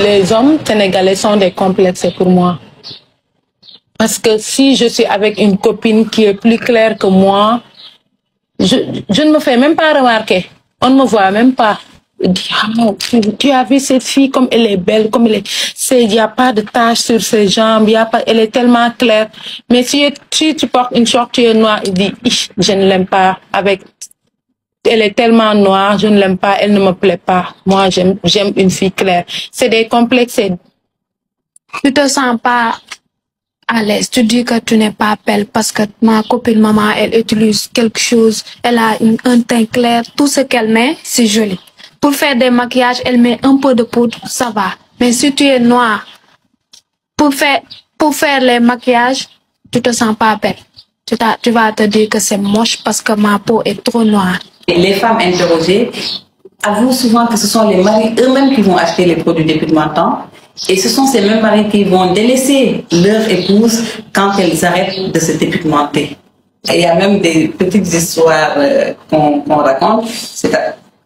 les hommes sénégalais sont des complexés pour moi. Parce que si je suis avec une copine qui est plus claire que moi, je ne me fais même pas remarquer. On ne me voit même pas. Tu as vu cette fille comme elle est belle, comme elle est... Il n'y a pas de taches sur ses jambes, elle est tellement claire. Mais si tu portes une short, tu es noire, il dit, je ne l'aime pas. Elle est tellement noire, je ne l'aime pas, elle ne me plaît pas. Moi, j'aime une fille claire. C'est des complexes. Tu te sens pas à l'aise. Tu dis que tu n'es pas belle parce que ma copine maman, elle utilise quelque chose, elle a un teint clair, tout ce qu'elle met, c'est joli. Pour faire des maquillages, elle met un peu de poudre, ça va. Mais si tu es noire, pour faire les maquillages, tu te sens pas belle. Tu vas te dire que c'est moche parce que ma peau est trop noire. Et les femmes interrogées avouent souvent que ce sont les maris eux-mêmes qui vont acheter les produits dépigmentants. Et ce sont ces mêmes maris qui vont délaisser leur épouse quand elles arrêtent de se dépigmenter. Et il y a même des petites histoires qu'on raconte.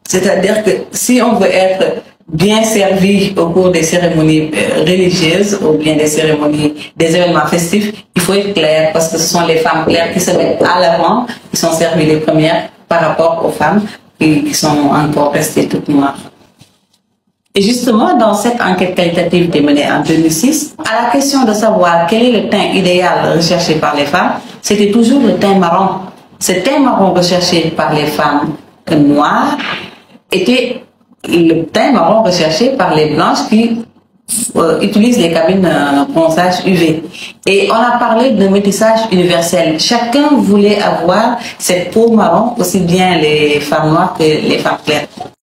C'est-à-dire que si on veut être bien servi au cours des cérémonies religieuses ou bien des événements festifs, il faut être clair parce que ce sont les femmes claires qui se mettent à l'avant, qui sont servies les premières par rapport aux femmes qui sont encore restées toutes noires. Et justement, dans cette enquête qualitative menée en 2006, à la question de savoir quel est le teint idéal recherché par les femmes, c'était toujours le teint marron. Ce teint marron recherché par les femmes noires était le teint marron recherché par les blanches qui utilisent les cabines ponçage UV. Et on a parlé de métissage universel. Chacun voulait avoir cette peau marron, aussi bien les femmes noires que les femmes claires.